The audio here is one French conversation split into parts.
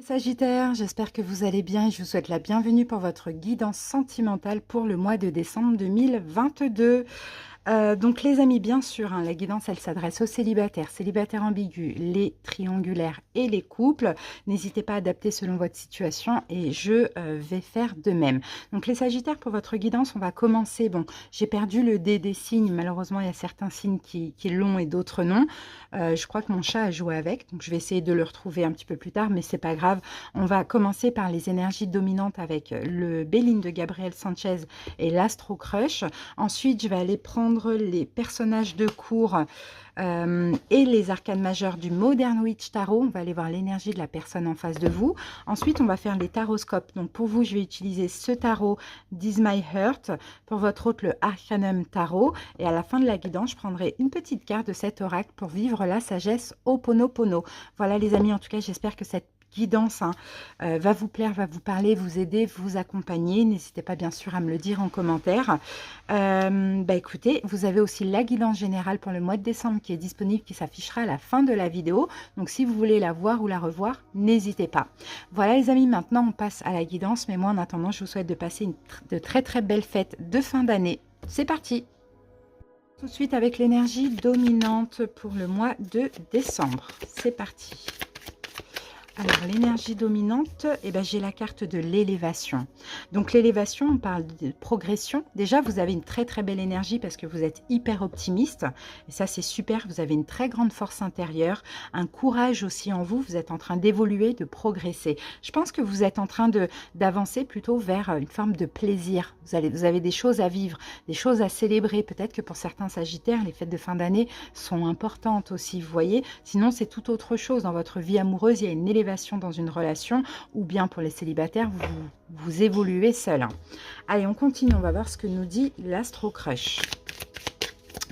Sagittaire, j'espère que vous allez bien et je vous souhaite la bienvenue pour votre guidance sentimentale pour le mois de décembre 2022. Donc les amis, bien sûr, hein, la guidance, elle s'adresse aux célibataires, célibataires ambigus, les triangulaires et les couples. N'hésitez pas à adapter selon votre situation et je vais faire de même. Donc les sagittaires, pour votre guidance, on va commencer. Bon, j'ai perdu le dé des signes. Malheureusement, il y a certains signes qui l'ont et d'autres non. Je crois que mon chat a joué avec, donc je vais essayer de le retrouver un petit peu plus tard, mais c'est pas grave. On va commencer par les énergies dominantes avec le Béline de Gabriel Sanchez et l'Astro Crush. Ensuite, je vais aller prendre les personnages de cours et les arcanes majeures du Modern Witch Tarot. On va aller voir l'énergie de la personne en face de vous. Ensuite, on va faire les taroscopes. Donc pour vous, je vais utiliser ce tarot d'Is My Heart. Pour votre autre, le Arcanum Tarot. Et à la fin de la guidance, je prendrai une petite carte de cet oracle pour vivre la sagesse Ho'oponopono. Voilà les amis, en tout cas, j'espère que cette guidance va vous plaire, va vous parler, vous aider, vous accompagner. N'hésitez pas bien sûr à me le dire en commentaire. Écoutez, vous avez aussi la guidance générale pour le mois de décembre qui est disponible, qui s'affichera à la fin de la vidéo. Donc si vous voulez la voir ou la revoir, n'hésitez pas. Voilà les amis, maintenant on passe à la guidance. Mais moi en attendant, je vous souhaite de passer de très très belles fêtes de fin d'année. C'est parti! Tout de suite avec l'énergie dominante pour le mois de décembre. C'est parti! Alors, l'énergie dominante, j'ai la carte de l'élévation. Donc, l'élévation, on parle de progression. Déjà, vous avez une très, très belle énergie parce que vous êtes hyper optimiste. Et ça, c'est super. Vous avez une très grande force intérieure, un courage aussi en vous. Vous êtes en train d'évoluer, de progresser. Je pense que vous êtes en train d'avancer plutôt vers une forme de plaisir. Vous avez des choses à vivre, des choses à célébrer. Peut-être que pour certains Sagittaires, les fêtes de fin d'année sont importantes aussi, vous voyez. Sinon, c'est tout autre chose. Dans votre vie amoureuse, il y a une élévation dans une relation, ou bien pour les célibataires, vous évoluez seul. Allez, on continue, on va voir ce que nous dit l'Astro Crush.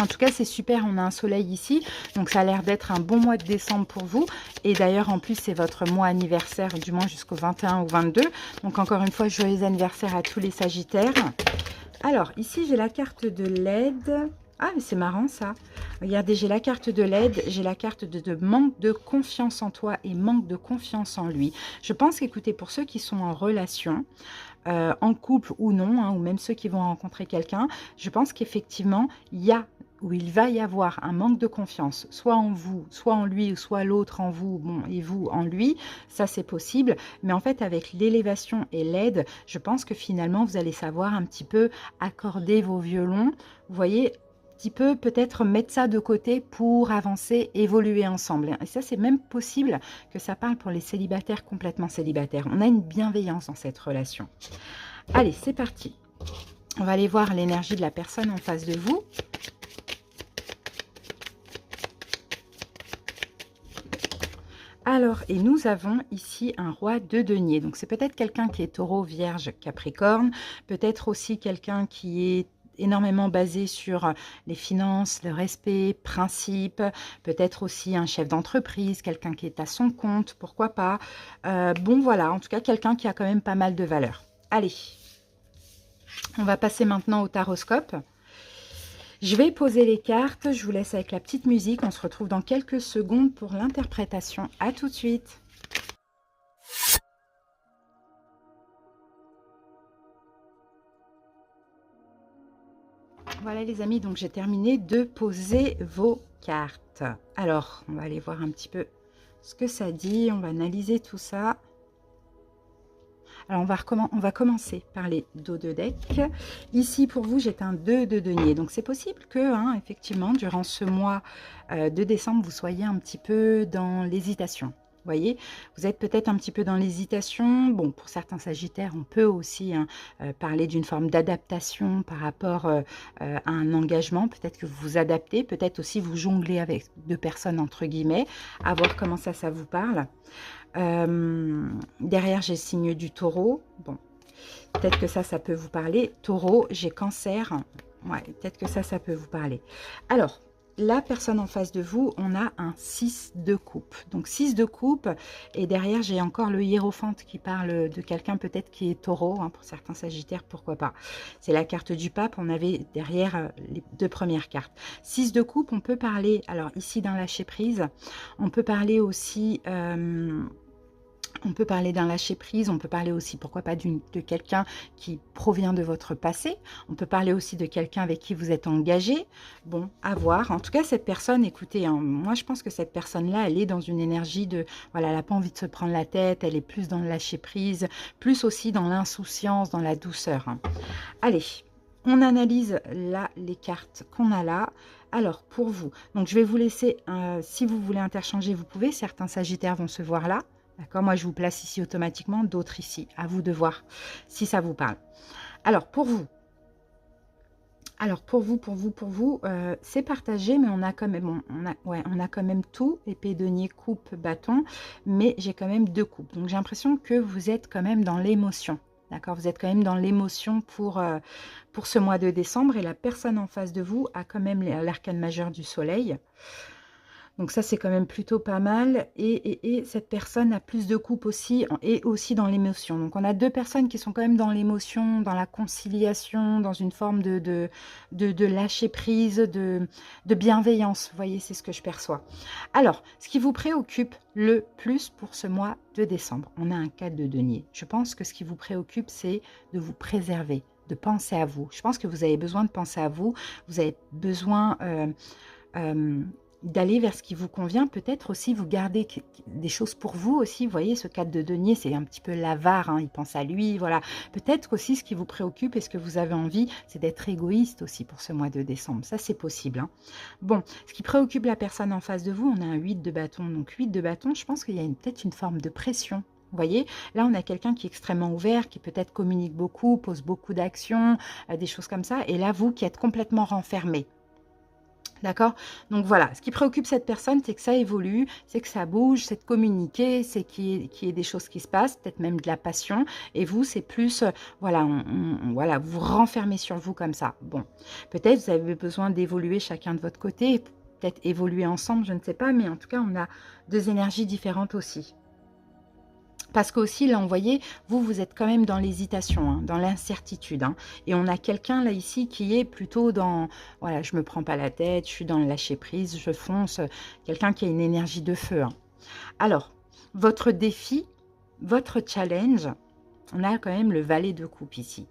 En tout cas, c'est super, on a un soleil ici, donc ça a l'air d'être un bon mois de décembre pour vous. Et d'ailleurs, en plus, c'est votre mois anniversaire, du moins jusqu'au 21 ou 22. Donc encore une fois, joyeux anniversaire à tous les Sagittaires. Alors, ici, j'ai la carte de l'aide. Ah, mais c'est marrant ça. Regardez, j'ai la carte de l'aide, j'ai la carte de manque de confiance en toi et manque de confiance en lui. Je pense qu'écoutez, pour ceux qui sont en relation, en couple ou non, hein, ou même ceux qui vont rencontrer quelqu'un, je pense qu'effectivement, il va y avoir un manque de confiance, soit en vous, soit en lui, ou soit l'autre en vous, bon, et vous en lui, ça c'est possible. Mais en fait, avec l'élévation et l'aide, je pense que finalement, vous allez savoir un petit peu accorder vos violons, vous voyez, petit peu peut-être mettre ça de côté pour avancer, évoluer ensemble. Et ça, c'est même possible que ça parle pour les célibataires, complètement célibataires. On a une bienveillance dans cette relation. Allez, c'est parti. On va aller voir l'énergie de la personne en face de vous. Alors, et nous avons ici un roi de denier. Donc, c'est peut-être quelqu'un qui est taureau, vierge, capricorne. Peut-être aussi quelqu'un qui est énormément basé sur les finances, le respect, principes, peut-être aussi un chef d'entreprise, quelqu'un qui est à son compte, pourquoi pas. Bon, voilà, en tout cas, quelqu'un qui a quand même pas mal de valeur. Allez, on va passer maintenant au taroscope. Je vais poser les cartes, je vous laisse avec la petite musique, on se retrouve dans quelques secondes pour l'interprétation. À tout de suite. Voilà les amis, donc j'ai terminé de poser vos cartes. Alors, on va aller voir un petit peu ce que ça dit, on va analyser tout ça. Alors, on va commencer par les dos de deck. Ici, pour vous, j'ai un 2 de denier. Donc, c'est possible que, effectivement, durant ce mois de décembre, vous soyez un petit peu dans l'hésitation. Vous voyez, vous êtes peut-être un petit peu dans l'hésitation. Bon, pour certains Sagittaires, on peut aussi parler d'une forme d'adaptation par rapport à un engagement. Peut-être que vous vous adaptez, peut-être aussi vous jonglez avec deux personnes, entre guillemets, à voir comment ça vous parle. Derrière, j'ai le signe du taureau. Bon, peut-être que ça peut vous parler. Taureau, j'ai cancer. Ouais, peut-être que ça peut vous parler. Alors, la personne en face de vous, on a un 6 de coupe. Donc 6 de coupe. Et derrière, j'ai encore le hiérophante qui parle de quelqu'un peut-être qui est taureau. Pour certains sagittaires, pourquoi pas. C'est la carte du pape. On avait derrière les deux premières cartes. 6 de coupe, on peut parler, alors ici d'un lâcher prise, on peut parler aussi On peut parler d'un lâcher-prise, on peut parler aussi, pourquoi pas, de quelqu'un qui provient de votre passé. On peut parler aussi de quelqu'un avec qui vous êtes engagé. Bon, à voir. En tout cas, cette personne, écoutez, hein, moi je pense que cette personne-là, elle est dans une énergie de, voilà, elle n'a pas envie de se prendre la tête, elle est plus dans le lâcher-prise, plus aussi dans l'insouciance, dans la douceur, hein. Allez, on analyse là les cartes qu'on a là. Alors, pour vous, donc je vais vous laisser, si vous voulez interchanger, vous pouvez. Certains sagittaires vont se voir là. D'accord, moi je vous place ici automatiquement, d'autres ici. À vous de voir si ça vous parle. Alors, pour vous, c'est partagé, mais on a quand même, on a quand même tout, épée, denier, coupe, bâton, mais j'ai quand même deux coupes. Donc j'ai l'impression que vous êtes quand même dans l'émotion. D'accord, vous êtes quand même dans l'émotion pour ce mois de décembre, et la personne en face de vous a quand même l'arcane majeur du soleil. Donc ça, c'est quand même plutôt pas mal. Et cette personne a plus de coupe aussi, et aussi dans l'émotion. Donc on a deux personnes qui sont quand même dans l'émotion, dans la conciliation, dans une forme de lâcher prise, de bienveillance. Vous voyez, c'est ce que je perçois. Alors, ce qui vous préoccupe le plus pour ce mois de décembre, on a un 4 de denier. Je pense que ce qui vous préoccupe, c'est de vous préserver, de penser à vous. Je pense que vous avez besoin de penser à vous. Vous avez besoin d'aller vers ce qui vous convient, peut-être aussi vous gardez des choses pour vous aussi. Vous voyez, ce 4 de denier, c'est un petit peu l'avare, hein, il pense à lui, voilà. Peut-être aussi ce qui vous préoccupe et ce que vous avez envie, c'est d'être égoïste aussi pour ce mois de décembre. Ça, c'est possible, hein. Bon, ce qui préoccupe la personne en face de vous, on a un 8 de bâton. Donc 8 de bâton, je pense qu'il y a peut-être une forme de pression. Vous voyez, là, on a quelqu'un qui est extrêmement ouvert, qui peut-être communique beaucoup, pose beaucoup d'actions, des choses comme ça. Et là, vous qui êtes complètement renfermé. D'accord? Donc voilà, ce qui préoccupe cette personne, c'est que ça évolue, c'est que ça bouge, c'est de communiquer, c'est qu'il y ait des choses qui se passent, peut-être même de la passion. Et vous, c'est plus, voilà, voilà, vous renfermez sur vous comme ça. Bon, peut-être vous avez besoin d'évoluer chacun de votre côté, peut-être évoluer ensemble, je ne sais pas, mais en tout cas, on a deux énergies différentes aussi. Parce qu'aussi, là, vous voyez, vous êtes quand même dans l'hésitation, hein, dans l'incertitude, hein. Et on a quelqu'un, là, ici, qui est plutôt dans, voilà, je ne me prends pas la tête, je suis dans le lâcher-prise, je fonce. Quelqu'un qui a une énergie de feu, hein. Alors, votre défi, votre challenge, on a quand même le valet de coupe ici.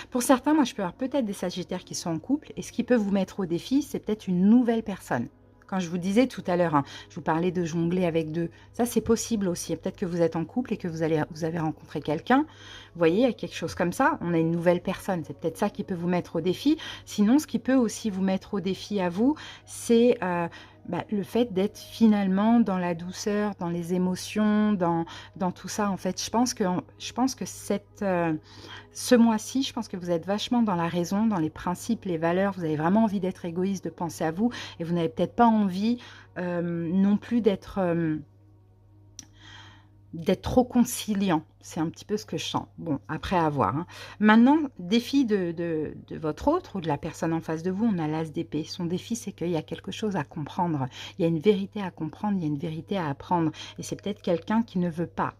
Pour certains, moi, je peux avoir peut-être des sagittaires qui sont en couple, et ce qui peut vous mettre au défi, c'est peut-être une nouvelle personne. Quand je vous disais tout à l'heure, hein, je vous parlais de jongler avec deux. Ça, c'est possible aussi. Peut-être que vous êtes en couple et que vous avez rencontré quelqu'un. Vous voyez, il y a quelque chose comme ça. On a une nouvelle personne. C'est peut-être ça qui peut vous mettre au défi. Sinon, ce qui peut aussi vous mettre au défi à vous, c'est le fait d'être finalement dans la douceur, dans les émotions, dans tout ça. En fait, je pense que ce mois-ci, je pense que vous êtes vachement dans la raison, dans les principes, les valeurs. Vous avez vraiment envie d'être égoïste, de penser à vous. Et vous n'avez peut-être pas envie non plus d'être trop conciliant. C'est un petit peu ce que je sens. Bon, après à voir, hein. Maintenant, défi de votre autre ou de la personne en face de vous, on a l'as d'épée. Son défi, c'est qu'il y a quelque chose à comprendre. Il y a une vérité à comprendre, il y a une vérité à apprendre. Et c'est peut-être quelqu'un qui ne veut pas.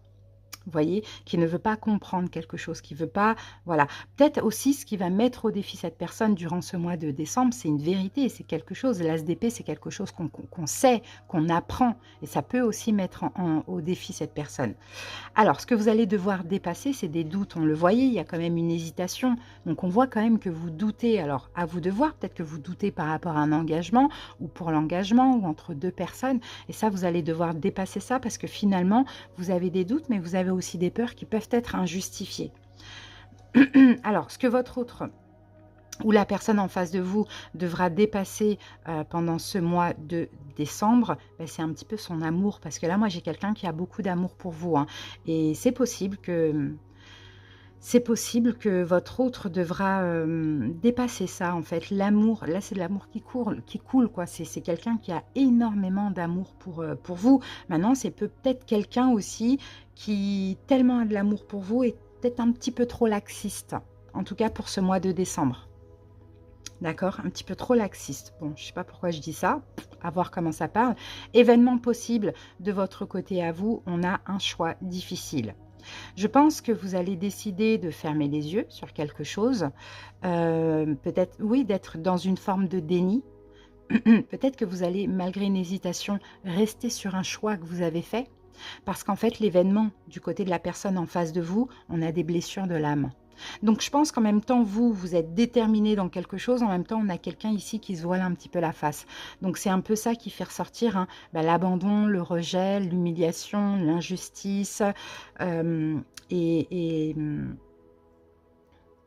Vous voyez, qui ne veut pas comprendre quelque chose, qui ne veut pas, voilà. Peut-être aussi ce qui va mettre au défi cette personne durant ce mois de décembre, c'est une vérité, c'est quelque chose. L'ASDP, c'est quelque chose qu'on sait, qu'on apprend. Et ça peut aussi mettre au défi cette personne. Alors, ce que vous allez devoir dépasser, c'est des doutes. On le voyait, il y a quand même une hésitation. Donc, on voit quand même que vous doutez. Alors, à vous de voir, peut-être que vous doutez par rapport à un engagement, ou pour l'engagement, ou entre deux personnes. Et ça, vous allez devoir dépasser ça, parce que finalement, vous avez des doutes, mais vous avez aussi des peurs qui peuvent être injustifiées. Alors, ce que votre autre ou la personne en face de vous devra dépasser pendant ce mois de décembre, c'est un petit peu son amour. Parce que là, moi, j'ai quelqu'un qui a beaucoup d'amour pour vous, hein. Et c'est possible que votre autre devra dépasser ça, en fait. L'amour, là, c'est de l'amour qui coule, quoi. C'est quelqu'un qui a énormément d'amour pour vous. Maintenant, c'est peut-être quelqu'un aussi qui tellement a de l'amour pour vous est peut-être un petit peu trop laxiste. En tout cas, pour ce mois de décembre. D'accord? Un petit peu trop laxiste. Bon, je ne sais pas pourquoi je dis ça. À voir comment ça parle. Événement possible de votre côté à vous, on a un choix difficile. Je pense que vous allez décider de fermer les yeux sur quelque chose. Peut-être, oui, d'être dans une forme de déni. Peut-être que vous allez, malgré une hésitation, rester sur un choix que vous avez fait. Parce qu'en fait, l'événement du côté de la personne en face de vous, on a des blessures de l'âme. Donc je pense qu'en même temps, vous êtes déterminé dans quelque chose, en même temps, on a quelqu'un ici qui se voile un petit peu la face. Donc c'est un peu ça qui fait ressortir hein, l'abandon, le rejet, l'humiliation, l'injustice euh, et, et,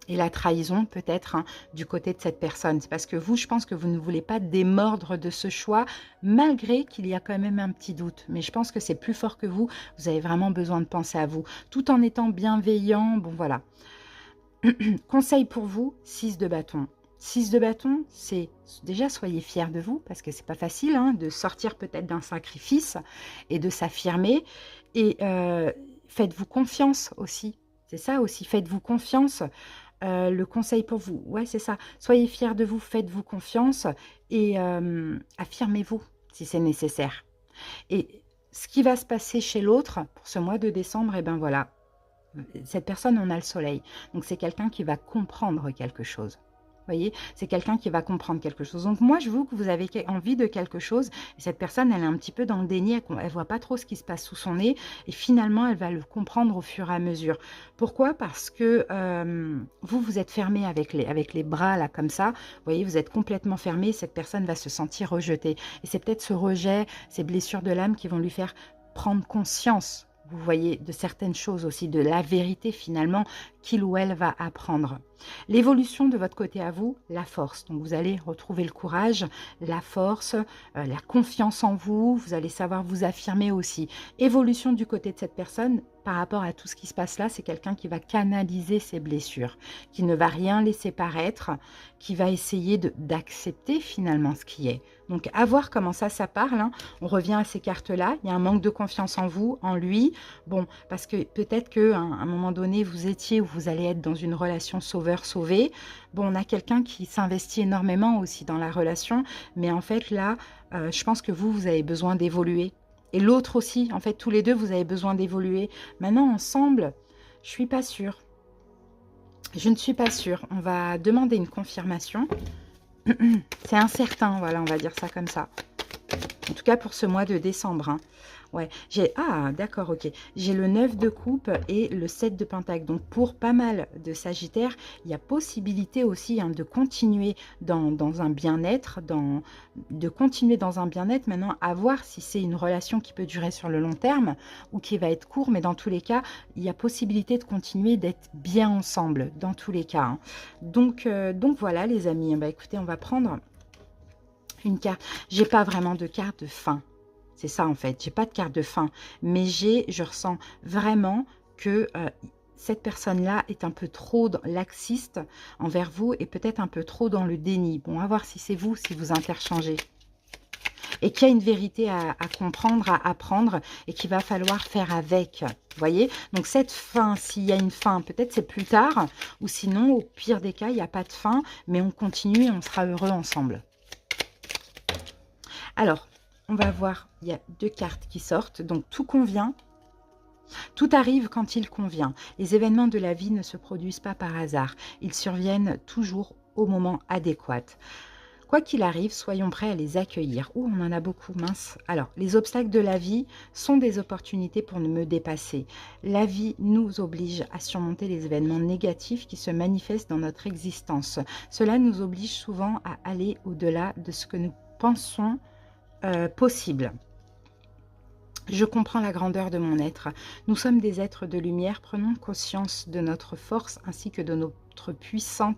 et la trahison peut-être hein, du côté de cette personne. C'est parce que vous, je pense que vous ne voulez pas démordre de ce choix, malgré qu'il y a quand même un petit doute. Mais je pense que c'est plus fort que vous, vous avez vraiment besoin de penser à vous, tout en étant bienveillant, bon voilà. Conseil pour vous, 6 de bâton. 6 de bâton, c'est déjà soyez fiers de vous, parce que c'est pas facile hein, de sortir peut-être d'un sacrifice et de s'affirmer. Et faites-vous confiance aussi. C'est ça aussi, faites-vous confiance. Le conseil pour vous, ouais c'est ça. Soyez fiers de vous, faites-vous confiance et affirmez-vous si c'est nécessaire. Et ce qui va se passer chez l'autre pour ce mois de décembre, et ben voilà, cette personne, on a le soleil. Donc, c'est quelqu'un qui va comprendre quelque chose. Vous voyez, c'est quelqu'un qui va comprendre quelque chose. Donc, moi, je veux que vous avez envie de quelque chose. Et cette personne, elle est un petit peu dans le déni. Elle ne voit pas trop ce qui se passe sous son nez. Et finalement, elle va le comprendre au fur et à mesure. Pourquoi? Parce que vous êtes fermé avec les bras, là, comme ça. Vous voyez, vous êtes complètement fermé. Cette personne va se sentir rejetée. Et c'est peut-être ce rejet, ces blessures de l'âme qui vont lui faire prendre conscience, vous voyez, de certaines choses aussi, de la vérité finalement qu'il ou elle va apprendre. L'évolution de votre côté à vous, la force. Donc vous allez retrouver le courage, la force, la confiance en vous, vous allez savoir vous affirmer aussi. Évolution du côté de cette personne par rapport à tout ce qui se passe là, c'est quelqu'un qui va canaliser ses blessures, qui ne va rien laisser paraître, qui va essayer d'accepter finalement ce qui est. Donc à voir comment ça parle, hein. On revient à ces cartes-là, il y a un manque de confiance en vous, en lui. Bon, parce que peut-être qu'à un moment donné, vous étiez ou vous allez être dans une relation sauveur-sauvé. Bon, on a quelqu'un qui s'investit énormément aussi dans la relation, mais en fait là, je pense que vous avez besoin d'évoluer. Et l'autre aussi, en fait, tous les deux, vous avez besoin d'évoluer. Maintenant, ensemble, je suis pas sûre. Je ne suis pas sûre. On va demander une confirmation. C'est incertain, voilà, on va dire ça comme ça. En tout cas, pour ce mois de décembre. Hein. Ouais, ah, d'accord, ok. J'ai le 9 de coupe et le 7 de pentacle. Donc, pour pas mal de sagittaires, il y a possibilité aussi hein, de continuer dans un bien-être, de continuer dans un bien-être. Maintenant, à voir si c'est une relation qui peut durer sur le long terme ou qui va être court. Mais dans tous les cas, il y a possibilité de continuer d'être bien ensemble, dans tous les cas. Hein. Donc voilà, les amis. Bah, écoutez, on va prendre une carte. J'ai pas vraiment de carte de fin. C'est ça en fait, j'ai pas de carte de fin, mais je ressens vraiment que cette personne-là est un peu trop laxiste envers vous et peut-être un peu trop dans le déni. Bon, à voir si c'est vous, si vous interchangez. Et qu'il y a une vérité à comprendre, à apprendre et qu'il va falloir faire avec. Vous voyez? Donc cette fin, s'il y a une fin, peut-être c'est plus tard, ou sinon, au pire des cas, il n'y a pas de fin, mais on continue et on sera heureux ensemble. Alors, on va voir, il y a 2 cartes qui sortent, donc tout convient. Tout arrive quand il convient. Les événements de la vie ne se produisent pas par hasard. Ils surviennent toujours au moment adéquat. Quoi qu'il arrive, soyons prêts à les accueillir. Ouh, on en a beaucoup, mince. Alors, les obstacles de la vie sont des opportunités pour me dépasser. La vie nous oblige à surmonter les événements négatifs qui se manifestent dans notre existence. Cela nous oblige souvent à aller au-delà de ce que nous pensons possible. Je comprends la grandeur de mon être. Nous sommes des êtres de lumière. Prenons conscience de notre force ainsi que de notre puissance.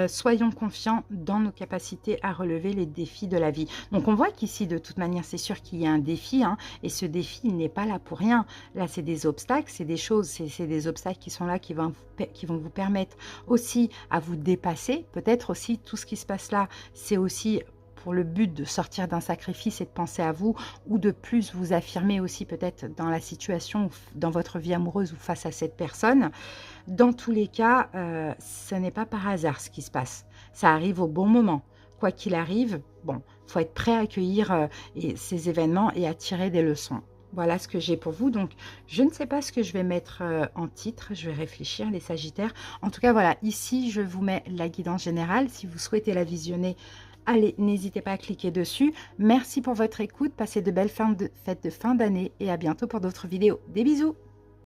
Soyons confiants dans nos capacités à relever les défis de la vie. Donc on voit qu'ici, de toute manière, c'est sûr qu'il y a un défi. Hein, et ce défi, il n'est pas là pour rien. Là, c'est des obstacles, c'est des choses, c'est des obstacles qui sont là, qui vont vous permettre aussi à vous dépasser. Peut-être aussi, tout ce qui se passe là, c'est aussi pour le but de sortir d'un sacrifice et de penser à vous, ou de plus vous affirmer aussi peut-être dans la situation, dans votre vie amoureuse ou face à cette personne. Dans tous les cas, ce n'est pas par hasard ce qui se passe. Ça arrive au bon moment. Quoi qu'il arrive, bon, il faut être prêt à accueillir ces événements et à tirer des leçons. Voilà ce que j'ai pour vous. Donc, je ne sais pas ce que je vais mettre en titre. Je vais réfléchir, les Sagittaires. En tout cas, voilà, ici, je vous mets la guidance générale. Si vous souhaitez la visionner, Allez, n'hésitez pas à cliquer dessus. Merci pour votre écoute, passez de belles fêtes de fin d'année et à bientôt pour d'autres vidéos. Des bisous!